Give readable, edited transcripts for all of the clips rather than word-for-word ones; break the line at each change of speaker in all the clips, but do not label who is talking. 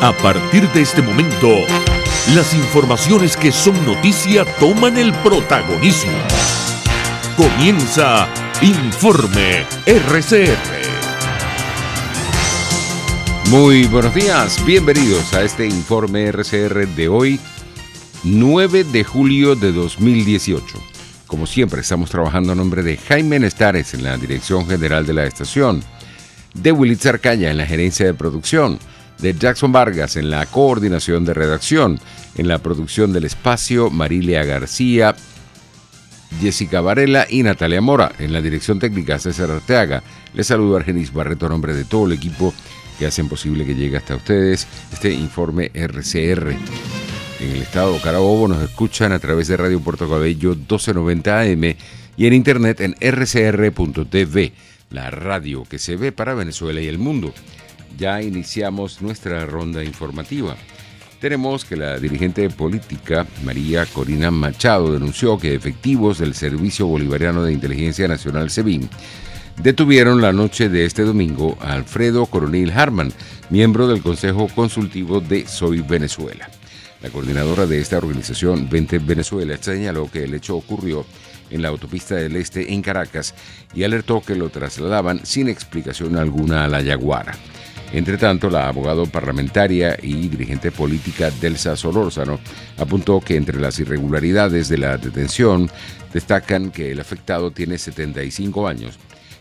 A partir de este momento, las informaciones que son noticia toman el protagonismo. Comienza Informe RCR.
Muy buenos días, bienvenidos a este Informe RCR de hoy, 9 de julio de 2018. Como siempre, estamos trabajando a nombre de Jaime Nestares en la dirección general de la estación, de Willy Arcaña en la gerencia de producción, de Jackson Vargas en la coordinación de redacción, en la producción del espacio, Marilia García, Jessica Varela y Natalia Mora. En la dirección técnica, César Arteaga. Les saludo a Argenis Barreto a nombre de todo el equipo que hacen posible que llegue hasta ustedes este Informe RCR. En el estado de Carabobo nos escuchan a través de Radio Puerto Cabello 1290 AM y en internet en rcr.tv, la radio que se ve para Venezuela y el mundo. Ya iniciamos nuestra ronda informativa. Tenemos que la dirigente política María Corina Machado denunció que efectivos del Servicio Bolivariano de Inteligencia Nacional SEBIN detuvieron la noche de este domingo a Alfredo Coronil Harman, miembro del Consejo Consultivo de Soy Venezuela. La coordinadora de esta organización, Vente Venezuela, señaló que el hecho ocurrió en la autopista del Este en Caracas y alertó que lo trasladaban sin explicación alguna a La Yaguara. Entre tanto, la abogada parlamentaria y dirigente política Delsa Solórzano apuntó que entre las irregularidades de la detención destacan que el afectado tiene 75 años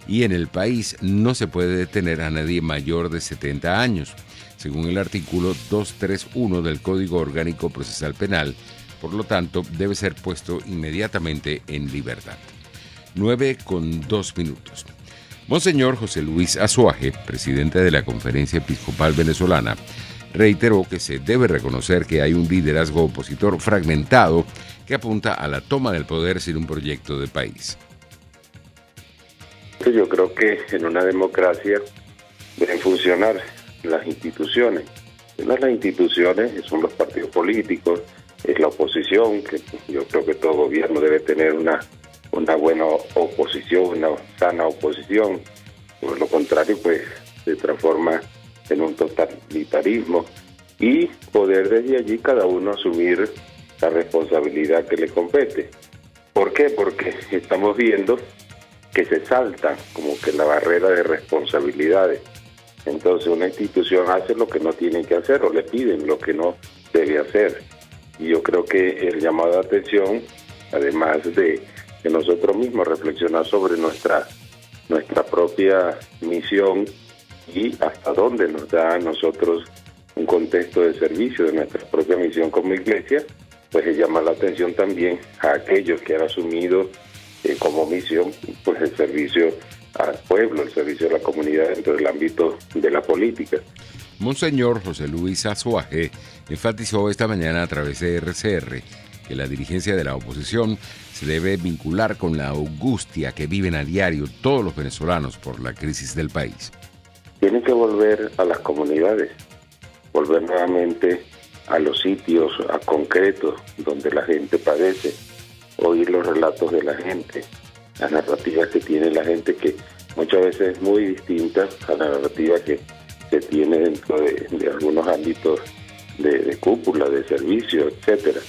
y en el país no se puede detener a nadie mayor de 70 años, según el artículo 231 del Código Orgánico Procesal Penal. Por lo tanto, debe ser puesto inmediatamente en libertad. 9:02. Monseñor José Luis Azuaje, presidente de la Conferencia Episcopal Venezolana, reiteró que se debe reconocer que hay un liderazgo opositor fragmentado que apunta a la toma del poder sin un proyecto de país.
Yo creo que en una democracia deben funcionar las instituciones. Las instituciones son los partidos políticos, es la oposición, que yo creo que todo gobierno debe tener una buena oposición, una sana oposición. Por lo contrario, pues se transforma en un totalitarismo y poder desde allí cada uno asumir la responsabilidad que le compete. ¿Por qué? Porque estamos viendo que se salta como que la barrera de responsabilidades. Entonces una institución hace lo que no tiene que hacer o le piden lo que no debe hacer. Y yo creo que el llamado de atención, además de nosotros mismos reflexionar sobre nuestra propia misión y hasta dónde nos da a nosotros un contexto de servicio de nuestra propia misión como iglesia, pues es llamar la atención también a aquellos que han asumido como misión pues el servicio al pueblo, el servicio a la comunidad dentro del ámbito de la política.
Monseñor José Luis Azuaje enfatizó esta mañana a través de RCR que la dirigencia de la oposición se debe vincular con la angustia que viven a diario todos los venezolanos por la crisis del país.
Tienen que volver a las comunidades, volver nuevamente a los sitios a concretos donde la gente padece, oír los relatos de la gente, las narrativas que tiene la gente, que muchas veces es muy distinta a la narrativa que se tiene dentro de algunos ámbitos de cúpula, de servicio, etcétera.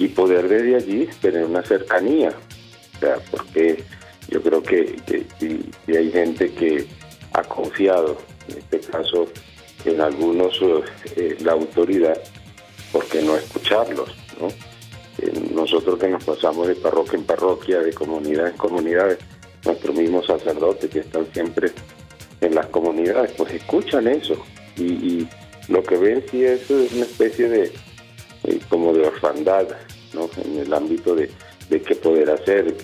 Y poder desde allí tener una cercanía, o sea, porque yo creo que si hay gente que ha confiado, en este caso en algunos, la autoridad, ¿por qué no escucharlos, no? Nosotros que nos pasamos de parroquia en parroquia, de comunidad en comunidad, nuestros mismos sacerdotes que están siempre en las comunidades, pues escuchan eso y lo que ven sí es una especie de como de orfandad, ¿no? En el ámbito de qué poder hacer,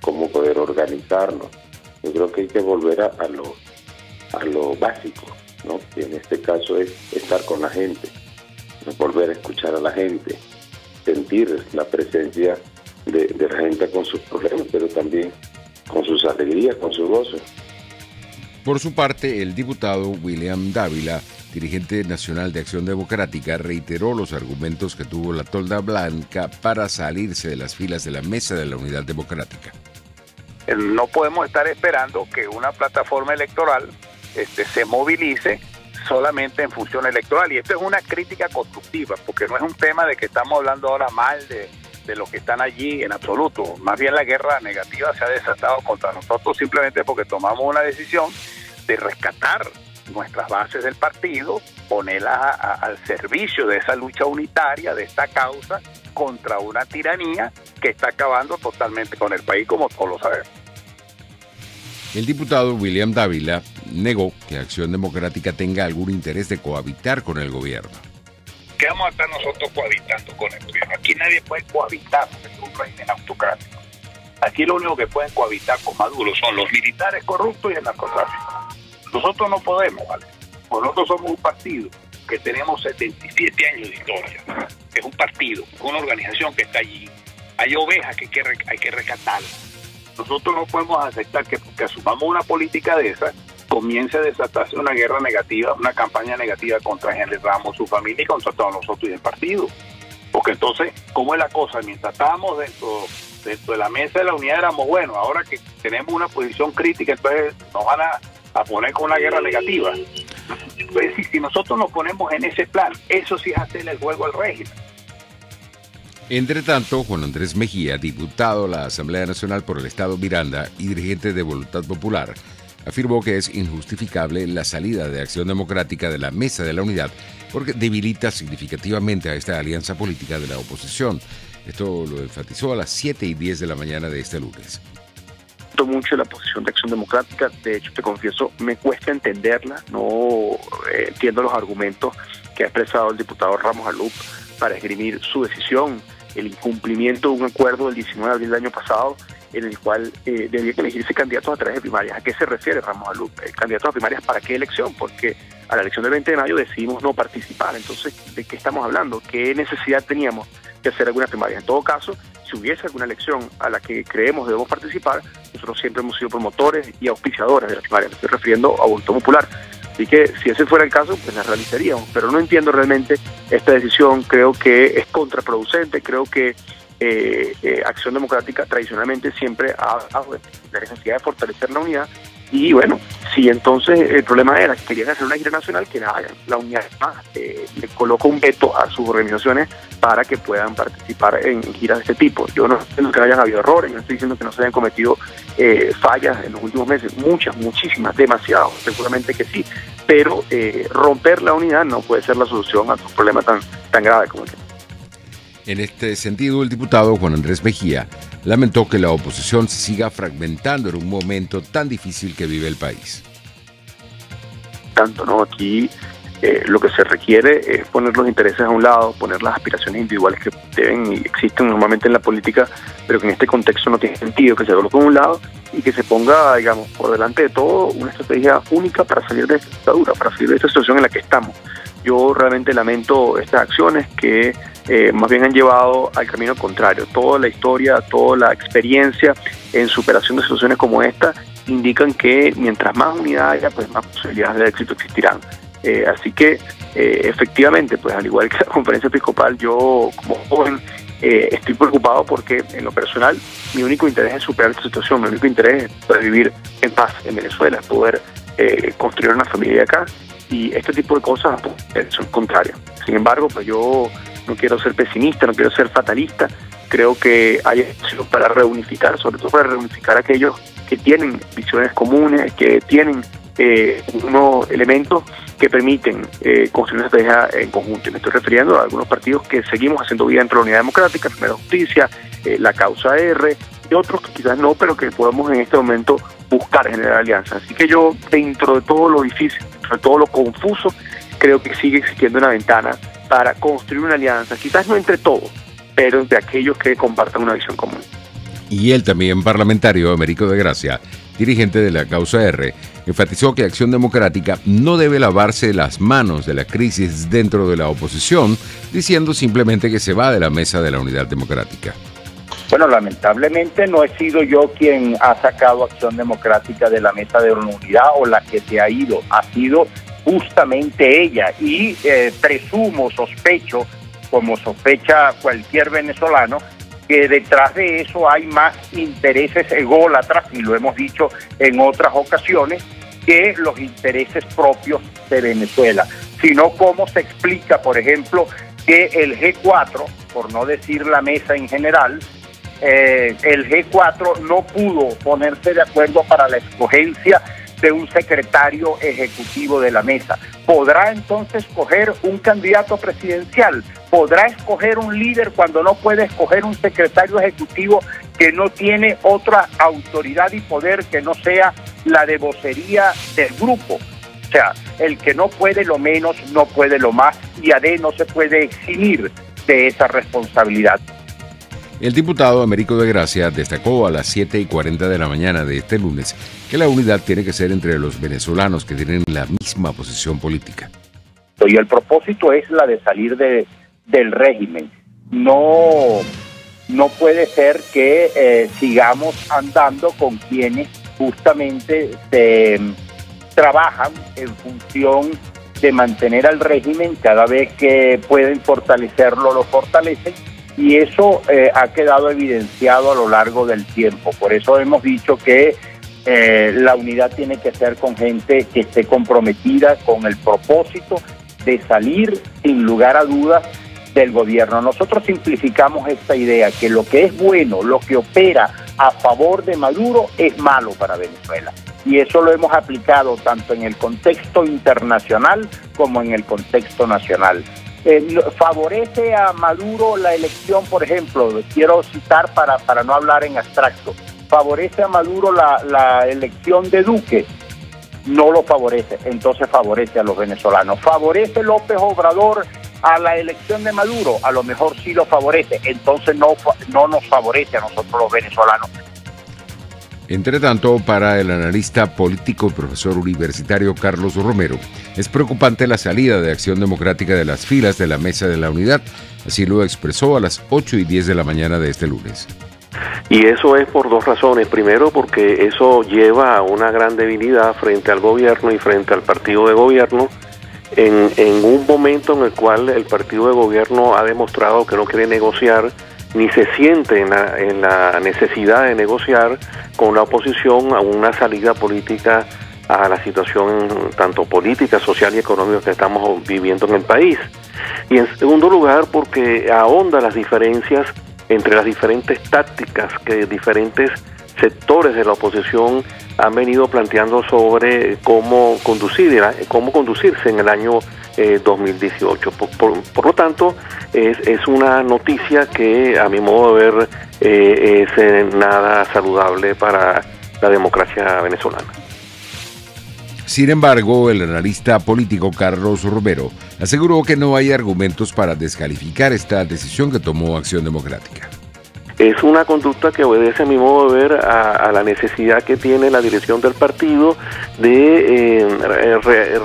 cómo poder organizarnos. Yo creo que hay que volver a lo básico, ¿no? Que en este caso es estar con la gente, ¿no? Volver a escuchar a la gente, sentir la presencia de la gente con sus problemas, pero también con sus alegrías, con su gozo.
Por su parte, el diputado William Dávila, dirigente nacional de Acción Democrática, reiteró los argumentos que tuvo la Tolda Blanca para salirse de las filas de la Mesa de la Unidad Democrática.
No podemos estar esperando que una plataforma electoral se movilice solamente en función electoral. Y esto es una crítica constructiva, porque no es un tema de que estamos hablando ahora mal de los que están allí en absoluto. Más bien la guerra negativa se ha desatado contra nosotros simplemente porque tomamos una decisión de rescatar nuestras bases del partido, ponerlas al servicio de esa lucha unitaria, de esta causa contra una tiranía que está acabando totalmente con el país, como todos lo sabemos.
El diputado William Dávila negó que Acción Democrática tenga algún interés de cohabitar con el gobierno.
¿Qué vamos a estar nosotros cohabitando con el gobierno? Aquí nadie puede cohabitar con un régimen autocrático. Aquí lo único que pueden cohabitar con Maduro son los militares corruptos y el narcotráfico. Nosotros no podemos, ¿vale? Nosotros somos un partido que tenemos 77 años de historia. Es un partido, una organización que está allí. Hay ovejas que hay que rescatar. Nosotros no podemos aceptar que porque asumamos una política de esa, comience a desatarse una guerra negativa, una campaña negativa contra Henry Ramos, su familia y contra todos nosotros y el partido. Porque entonces, ¿cómo es la cosa? Mientras estábamos dentro de la mesa de la unidad éramos buenos, ahora que tenemos una posición crítica, entonces nos van a poner con una guerra negativa. Entonces, si nosotros nos ponemos en ese plan, eso sí es hacerle el juego al régimen.
Entre tanto, Juan Andrés Mejía, diputado a la Asamblea Nacional por el Estado Miranda y dirigente de Voluntad Popular, afirmó que es injustificable la salida de Acción Democrática de la Mesa de la Unidad porque debilita significativamente a esta alianza política de la oposición. Esto lo enfatizó a las 7:10 de la mañana de este lunes.
Mucho la posición de Acción Democrática, de hecho te confieso, me cuesta entenderla, no entiendo los argumentos que ha expresado el diputado Ramos Alup para esgrimir su decisión, el incumplimiento de un acuerdo del 19 de abril del año pasado en el cual debía elegirse candidatos a través de primarias. ¿A qué se refiere Ramos Alup? ¿Candidatos a primarias para qué elección? Porque a la elección del 20 de mayo decidimos no participar. Entonces, ¿de qué estamos hablando? ¿Qué necesidad teníamos de hacer algunas primarias? En todo caso, si hubiese alguna elección a la que creemos debemos participar, nosotros siempre hemos sido promotores y auspiciadores de las primarias. Me estoy refiriendo a Voluntad Popular. Así que si ese fuera el caso, pues la realizaríamos. Pero no entiendo realmente esta decisión, creo que es contraproducente, creo que Acción Democrática tradicionalmente siempre ha hablado de la necesidad de fortalecer la unidad. Y bueno, si entonces el problema era que querían hacer una gira nacional, que la hagan. La unidad le coloca un veto a sus organizaciones para que puedan participar en giras de este tipo. Yo no estoy diciendo que no hayan habido errores, yo no estoy diciendo que no se hayan cometido fallas en los últimos meses, muchísimas, demasiadas, seguramente que sí, pero romper la unidad no puede ser la solución a un problema tan grave como el que.
En este sentido, el diputado Juan Andrés Mejía lamentó que la oposición se siga fragmentando en un momento tan difícil que vive el país.
Tanto, ¿no? Aquí lo que se requiere es poner los intereses a un lado, poner las aspiraciones individuales que deben y existen normalmente en la política, pero que en este contexto no tiene sentido, que se coloque a un lado y que se ponga, digamos, por delante de todo una estrategia única para salir de esta dictadura, para salir de esta situación en la que estamos. Yo realmente lamento estas acciones que más bien han llevado al camino contrario. Toda la historia, toda la experiencia en superación de situaciones como esta indican que mientras más unidad haya, pues más posibilidades de éxito existirán. Así que efectivamente, pues al igual que la conferencia episcopal, yo como joven estoy preocupado porque en lo personal mi único interés es superar esta situación, mi único interés es poder vivir en paz en Venezuela, poder construir una familia acá, y este tipo de cosas pues, son contrarias. Sin embargo, pues yo no quiero ser pesimista, no quiero ser fatalista, creo que hay espacio para reunificar, sobre todo para reunificar a aquellos que tienen visiones comunes, que tienen unos elementos que permiten construir una estrategia en conjunto. Me estoy refiriendo a algunos partidos que seguimos haciendo vida dentro de la Unidad Democrática, Primera Justicia, la Causa R, y otros que quizás no, pero que podamos en este momento buscar generar alianzas. Así que yo, dentro de todo lo difícil, dentro de todo lo confuso, creo que sigue existiendo una ventana para construir una alianza, quizás no entre todos, pero entre aquellos que compartan una visión común.
Y él también, parlamentario, Américo de Gracia, dirigente de la Causa R, enfatizó que Acción Democrática no debe lavarse las manos de la crisis dentro de la oposición, diciendo simplemente que se va de la mesa de la Unidad Democrática.
Bueno, lamentablemente no he sido yo quien ha sacado Acción Democrática de la mesa de la unidad o la que se ha ido, ha sido justamente ella, y presumo, sospecho, como sospecha cualquier venezolano, que detrás de eso hay más intereses ególatras, y lo hemos dicho en otras ocasiones, que los intereses propios de Venezuela, sino cómo se explica, por ejemplo, que el G4, por no decir la mesa en general, el G4 no pudo ponerse de acuerdo para la escogencia de un secretario ejecutivo de la mesa. ¿Podrá entonces escoger un candidato presidencial? ¿Podrá escoger un líder cuando no puede escoger un secretario ejecutivo que no tiene otra autoridad y poder que no sea la de vocería del grupo? O sea, el que no puede lo menos, no puede lo más, y AD no se puede eximir de esa responsabilidad.
El diputado Américo de Gracia destacó a las 7:40 de la mañana de este lunes que la unidad tiene que ser entre los venezolanos que tienen la misma posición política.
Y el propósito es la de salir del régimen. No puede ser que sigamos andando con quienes justamente trabajan en función de mantener al régimen. Cada vez que pueden fortalecerlo, lo fortalecen. Y eso ha quedado evidenciado a lo largo del tiempo. Por eso hemos dicho que la unidad tiene que ser con gente que esté comprometida con el propósito de salir sin lugar a dudas del gobierno. Nosotros simplificamos esta idea, que lo que es bueno, lo que opera a favor de Maduro es malo para Venezuela. Y eso lo hemos aplicado tanto en el contexto internacional como en el contexto nacional. ¿Favorece a Maduro la elección, por ejemplo? Quiero citar para no hablar en abstracto. ¿Favorece a Maduro la elección de Duque? No lo favorece, entonces favorece a los venezolanos. ¿Favorece López Obrador a la elección de Maduro? A lo mejor sí lo favorece, entonces no nos favorece a nosotros los venezolanos.
Entre tanto, para el analista político y profesor universitario Carlos Romero, es preocupante la salida de Acción Democrática de las filas de la Mesa de la Unidad. Así lo expresó a las 8:10 de la mañana de este lunes.
Y eso es por dos razones. Primero, porque eso lleva a una gran debilidad frente al gobierno y frente al partido de gobierno, en un momento en el cual el partido de gobierno ha demostrado que no quiere negociar, ni se siente en la necesidad de negociar con la oposición a una salida política a la situación tanto política, social y económica que estamos viviendo en el país. Y en segundo lugar, porque ahonda las diferencias entre las diferentes tácticas que diferentes sectores de la oposición han venido planteando sobre cómo conducirse en el año 2018. Por lo tanto, es una noticia que a mi modo de ver es nada saludable para la democracia venezolana.
Sin embargo, el analista político Carlos Romero aseguró que no hay argumentos para descalificar esta decisión que tomó Acción Democrática.
Es una conducta que obedece, a mi modo de ver, a la necesidad que tiene la dirección del partido de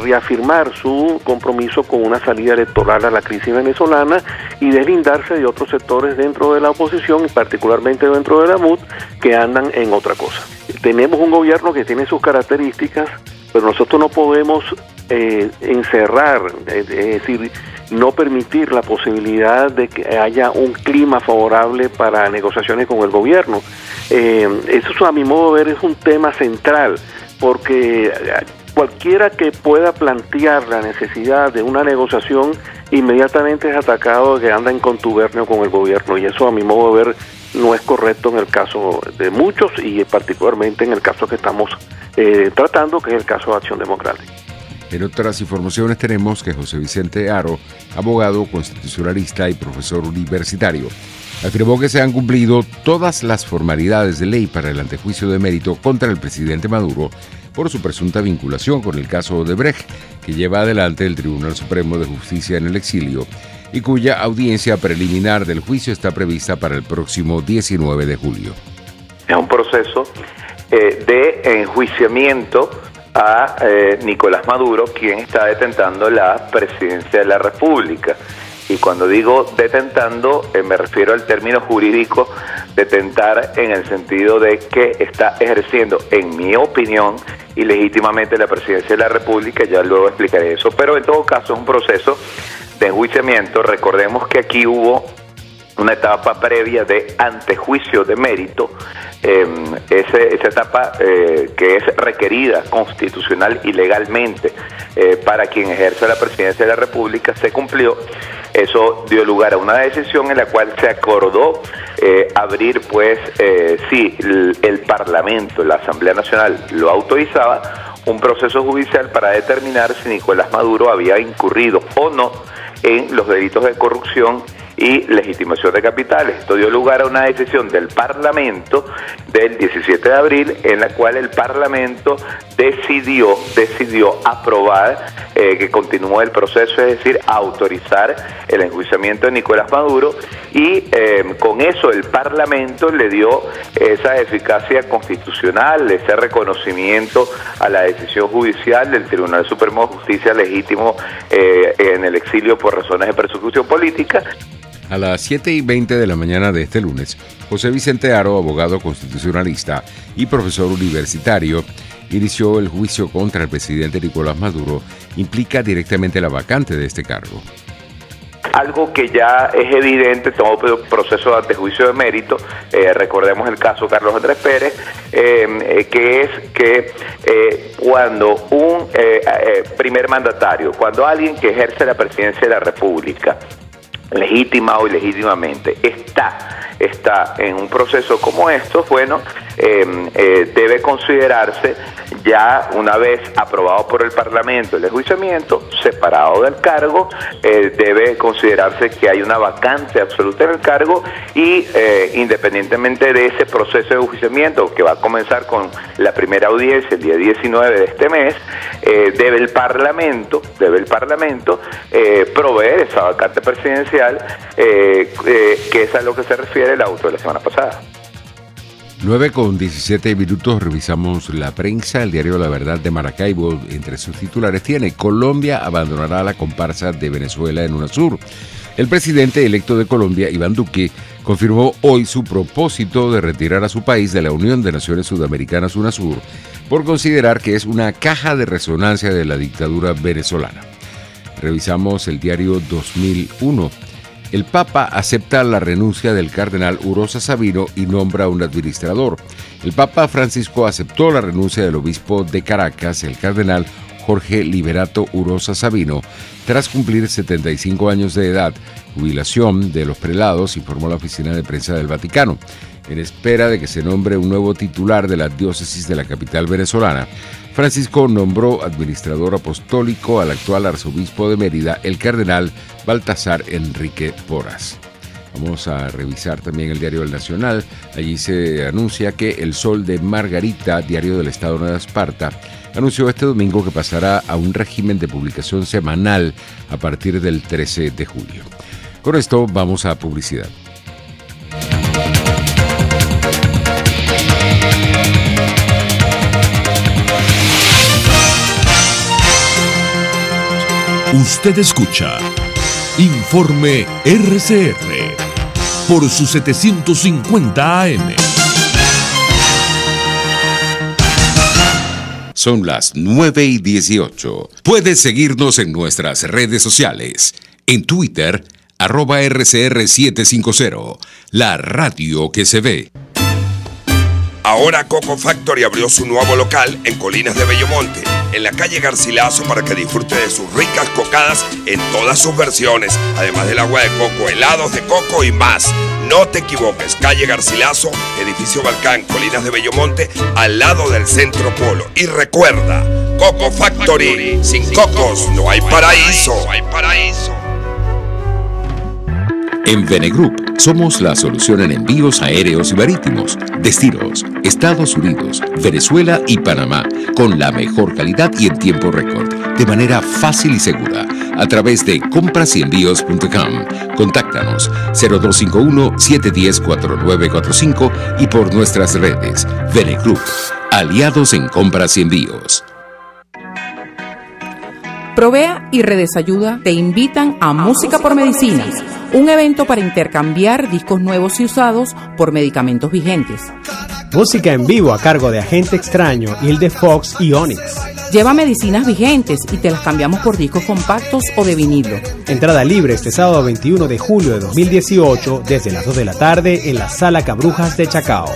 reafirmar su compromiso con una salida electoral a la crisis venezolana y deslindarse de otros sectores dentro de la oposición, y particularmente dentro de la MUD, que andan en otra cosa. Tenemos un gobierno que tiene sus características, pero nosotros no podemos encerrar, es decir, no permitir la posibilidad de que haya un clima favorable para negociaciones con el gobierno. Eso, a mi modo de ver, es un tema central, porque cualquiera que pueda plantear la necesidad de una negociación inmediatamente es atacado de que anda en contubernio con el gobierno, y eso, a mi modo de ver, no es correcto en el caso de muchos y particularmente en el caso que estamos tratando, que es el caso de Acción Democrática.
En otras informaciones tenemos que José Vicente Haro, abogado constitucionalista y profesor universitario, afirmó que se han cumplido todas las formalidades de ley para el antejuicio de mérito contra el presidente Maduro por su presunta vinculación con el caso Odebrecht, que lleva adelante el Tribunal Supremo de Justicia en el exilio y cuya audiencia preliminar del juicio está prevista para el próximo 19 de julio.
Es un proceso de enjuiciamiento a Nicolás Maduro, quien está detentando la presidencia de la República. Y cuando digo detentando, me refiero al término jurídico detentar en el sentido de que está ejerciendo, en mi opinión, ilegítimamente la presidencia de la República. Ya luego explicaré eso, pero en todo caso es un proceso de enjuiciamiento. Recordemos que aquí hubo una etapa previa de antejuicio de mérito. Esa etapa que es requerida constitucional y legalmente para quien ejerce la presidencia de la República se cumplió. Eso dio lugar a una decisión en la cual se acordó abrir, pues, si el Parlamento, la Asamblea Nacional lo autorizaba, un proceso judicial para determinar si Nicolás Maduro había incurrido o no en los delitos de corrupción y legitimación de capitales. Esto dio lugar a una decisión del Parlamento del 17 de abril en la cual el Parlamento decidió aprobar que continúe el proceso, es decir, autorizar el enjuiciamiento de Nicolás Maduro, y con eso el Parlamento le dio esa eficacia constitucional, ese reconocimiento a la decisión judicial del Tribunal Supremo de Justicia legítimo en el exilio por razones de persecución política.
A las 7:20 de la mañana de este lunes, José Vicente Haro, abogado constitucionalista y profesor universitario, inició el juicio contra el presidente Nicolás Maduro. Implica directamente la vacante de este cargo.
Algo que ya es evidente, todo proceso de antejuicio de mérito, recordemos el caso Carlos Andrés Pérez, que es que cuando un primer mandatario, cuando alguien que ejerce la presidencia de la República, legítima o ilegítimamente, está en un proceso como estos, bueno, debe considerarse, ya una vez aprobado por el Parlamento el enjuiciamiento, separado del cargo, debe considerarse que hay una vacante absoluta en el cargo y independientemente de ese proceso de enjuiciamiento que va a comenzar con la primera audiencia el día 19 de este mes, debe el Parlamento proveer esa vacante presidencial, que es a lo que se refiere el auto de la semana pasada.
9:17 revisamos la prensa. El diario La Verdad de Maracaibo, entre sus titulares, tiene: Colombia abandonará la comparsa de Venezuela en UNASUR. El presidente electo de Colombia, Iván Duque, confirmó hoy su propósito de retirar a su país de la Unión de Naciones Sudamericanas UNASUR por considerar que es una caja de resonancia de la dictadura venezolana. Revisamos el diario 2001. El Papa acepta la renuncia del cardenal Urosa Sabino y nombra un administrador. El Papa Francisco aceptó la renuncia del obispo de Caracas, el cardenal Jorge Liberato Urosa Sabino, tras cumplir 75 años de edad, jubilación de los prelados, informó la oficina de prensa del Vaticano. En espera de que se nombre un nuevo titular de la diócesis de la capital venezolana, Francisco nombró administrador apostólico al actual arzobispo de Mérida, el cardenal Baltasar Enrique Porras. Vamos a revisar también el diario El Nacional. Allí se anuncia que El Sol de Margarita, diario del Estado de Esparta, anunció este domingo que pasará a un régimen de publicación semanal a partir del 13 de julio. Con esto vamos a publicidad.
Usted escucha Informe RCR por su 750 AM.
Son las 9:18. Puedes seguirnos en nuestras redes sociales. En Twitter, @RCR750, la radio que se ve.
Ahora Coco Factory abrió su nuevo local en Colinas de Bellomonte, en la calle Garcilaso, para que disfrute de sus ricas cocadas en todas sus versiones, además del agua de coco, helados de coco y más. No te equivoques, calle Garcilaso, edificio Balcán, Colinas de Bellomonte, al lado del Centro Polo. Y recuerda, Coco Factory, sin cocos no hay paraíso.
En Venegroup somos la solución en envíos aéreos y marítimos, destinos, Estados Unidos, Venezuela y Panamá, con la mejor calidad y en tiempo récord, de manera fácil y segura, a través de comprasenvíos.com. Contáctanos 0251-710-4945 y por nuestras redes. Venegroup, aliados en compras y envíos.
Provea y Redesayuda te invitan a Música por Medicinas, un evento para intercambiar discos nuevos y usados por medicamentos vigentes.
Música en vivo a cargo de Agente Extraño, Hilde Fox y Onyx.
Lleva medicinas vigentes y te las cambiamos por discos compactos o de vinilo.
Entrada libre este sábado 21 de julio de 2018 desde las 2 de la tarde en la Sala Cabrujas de Chacao.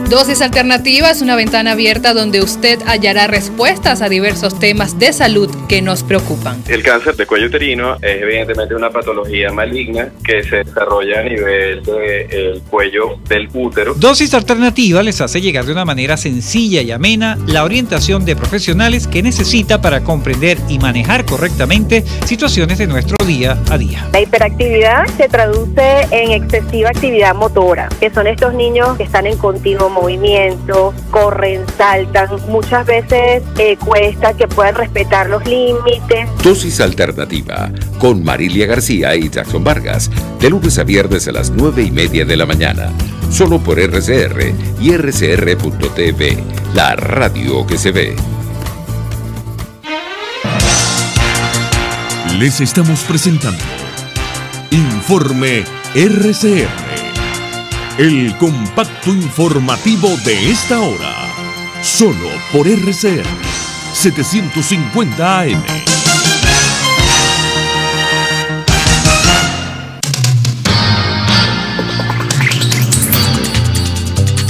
Dosis Alternativa es una ventana abierta donde usted hallará respuestas a diversos temas de salud que nos preocupan.
El cáncer de cuello uterino es evidentemente una patología maligna que se desarrolla a nivel del cuello del útero.
Dosis Alternativa les hace llegar de una manera sencilla y amena la orientación de profesionales que necesita para comprender y manejar correctamente situaciones de nuestro día a día.
La hiperactividad se traduce en excesiva actividad motora, que son estos niños que están en continuo movimiento, corren, saltan, muchas veces cuesta que puedan respetar los límites.
Dosis Alternativa con Marilia García y Jackson Vargas, de lunes a viernes a las 9:30 de la mañana, solo por RCR y rcr.tv, la radio que se ve.
Les estamos presentando Informe RCR, el compacto informativo de esta hora, solo por RCR 750 AM.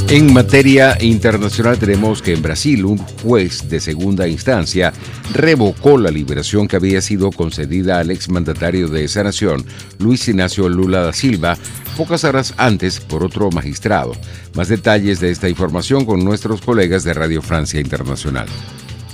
En materia internacional tenemos que en Brasil un juez de segunda instancia revocó la liberación que había sido concedida al exmandatario de esa nación, Luis Inácio Lula da Silva, pocas horas antes por otro magistrado. Más detalles de esta información con nuestros colegas de Radio Francia Internacional.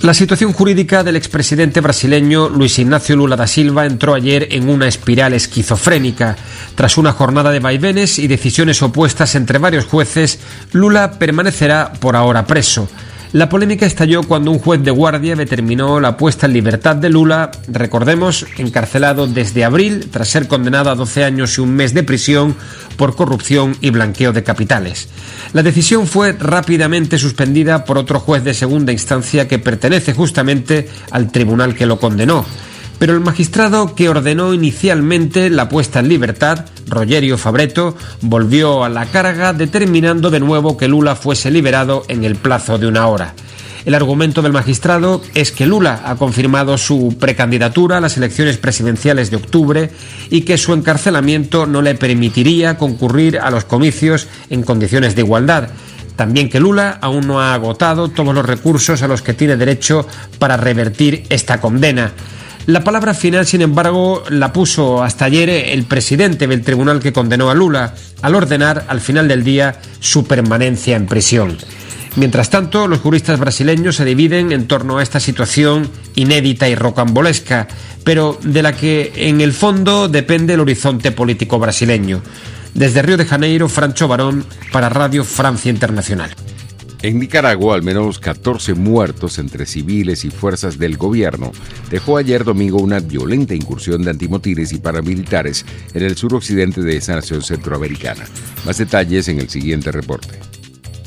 La situación jurídica del expresidente brasileño Luis Ignacio Lula da Silva entró ayer en una espiral esquizofrénica. Tras una jornada de vaivenes y decisiones opuestas entre varios jueces, Lula permanecerá por ahora preso. La polémica estalló cuando un juez de guardia determinó la puesta en libertad de Lula, recordemos, encarcelado desde abril tras ser condenado a 12 años y un mes de prisión por corrupción y blanqueo de capitales. La decisión fue rápidamente suspendida por otro juez de segunda instancia que pertenece justamente al tribunal que lo condenó. Pero el magistrado que ordenó inicialmente la puesta en libertad, Rogério Fabretto, volvió a la carga determinando de nuevo que Lula fuese liberado en el plazo de una hora. El argumento del magistrado es que Lula ha confirmado su precandidatura a las elecciones presidenciales de octubre y que su encarcelamiento no le permitiría concurrir a los comicios en condiciones de igualdad. También que Lula aún no ha agotado todos los recursos a los que tiene derecho para revertir esta condena. La palabra final, sin embargo, la puso hasta ayer el presidente del tribunal que condenó a Lula, al ordenar al final del día su permanencia en prisión. Mientras tanto, los juristas brasileños se dividen en torno a esta situación inédita y rocambolesca, pero de la que en el fondo depende el horizonte político brasileño. Desde Río de Janeiro, Francho Barón, para Radio Francia Internacional.
En Nicaragua, al menos 14 muertos entre civiles y fuerzas del gobierno dejó ayer domingo una violenta incursión de antimotines y paramilitares en el suroccidente de esa nación centroamericana. Más detalles en el siguiente reporte.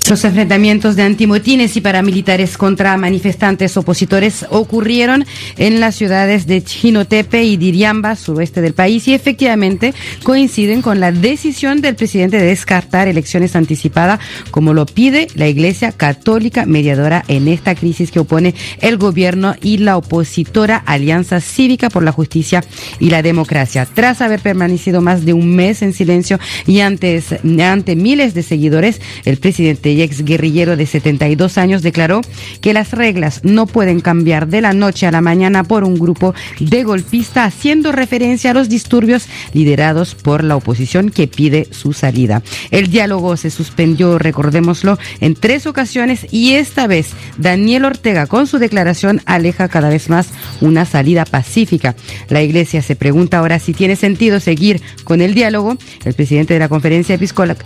Los enfrentamientos de antimotines y paramilitares contra manifestantes opositores ocurrieron en las ciudades de Jinotepe y Diriamba, suroeste del país, y efectivamente coinciden con la decisión del presidente de descartar elecciones anticipadas, como lo pide la Iglesia Católica mediadora en esta crisis que opone el gobierno y la opositora Alianza Cívica por la Justicia y la Democracia. Tras haber permanecido más de un mes en silencio y ante miles de seguidores, el presidente y exguerrillero de 72 años declaró que las reglas no pueden cambiar de la noche a la mañana por un grupo de golpistas, haciendo referencia a los disturbios liderados por la oposición que pide su salida. El diálogo se suspendió, recordémoslo, en 3 ocasiones y esta vez Daniel Ortega con su declaración aleja cada vez más una salida pacífica. La Iglesia se pregunta ahora si tiene sentido seguir con el diálogo. El presidente de la Conferencia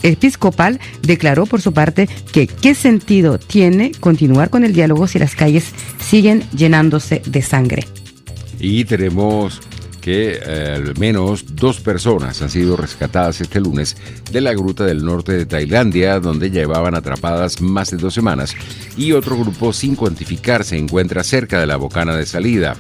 Episcopal declaró por su parte que qué sentido tiene continuar con el diálogo si las calles siguen llenándose de sangre.
Y tenemos que al menos 2 personas han sido rescatadas este lunes de la gruta del norte de Tailandia, donde llevaban atrapadas más de 2 semanas, y otro grupo sin cuantificar se encuentra cerca de la bocana de salida.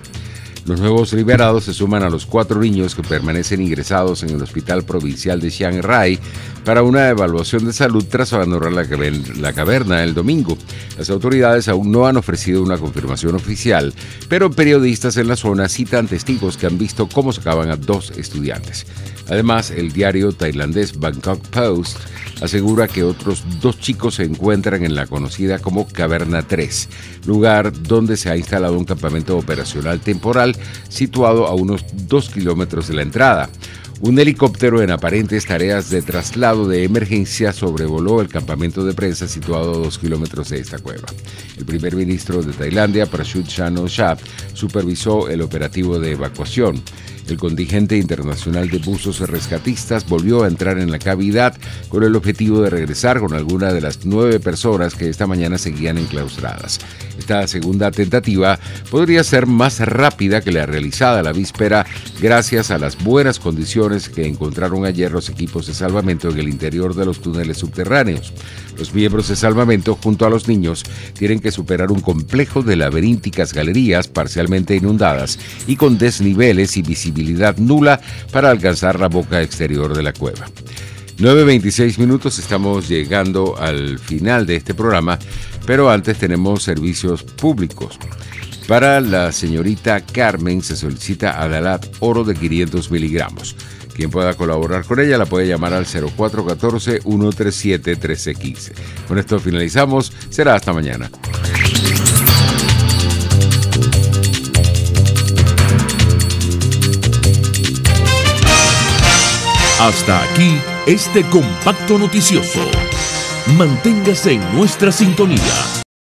Los nuevos liberados se suman a los 4 niños que permanecen ingresados en el Hospital Provincial de Chiang Rai para una evaluación de salud tras abandonar la caverna el domingo. Las autoridades aún no han ofrecido una confirmación oficial, pero periodistas en la zona citan testigos que han visto cómo sacaban a 2 estudiantes. Además, el diario tailandés Bangkok Post asegura que otros 2 chicos se encuentran en la conocida como Caverna 3, lugar donde se ha instalado un campamento operacional temporal situado a unos 2 kilómetros de la entrada. Un helicóptero en aparentes tareas de traslado de emergencia sobrevoló el campamento de prensa situado a 2 kilómetros de esta cueva. El primer ministro de Tailandia, Prayut Chan-o-cha, supervisó el operativo de evacuación. El contingente internacional de buzos rescatistas volvió a entrar en la cavidad con el objetivo de regresar con alguna de las 9 personas que esta mañana seguían enclaustradas. Esta segunda tentativa podría ser más rápida que la realizada la víspera gracias a las buenas condiciones que encontraron ayer los equipos de salvamento en el interior de los túneles subterráneos. Los miembros de salvamento, junto a los niños, tienen que superar un complejo de laberínticas galerías parcialmente inundadas y con desniveles y visibilidad nula para alcanzar la boca exterior de la cueva. 9:26 minutos, estamos llegando al final de este programa, pero antes tenemos servicios públicos. Para la señorita Carmen se solicita Adalat Oro de 500 miligramos. Quien pueda colaborar con ella la puede llamar al 0414-137-1315. Con esto finalizamos. Será hasta mañana.
Hasta aquí este compacto noticioso. Manténgase en nuestra sintonía.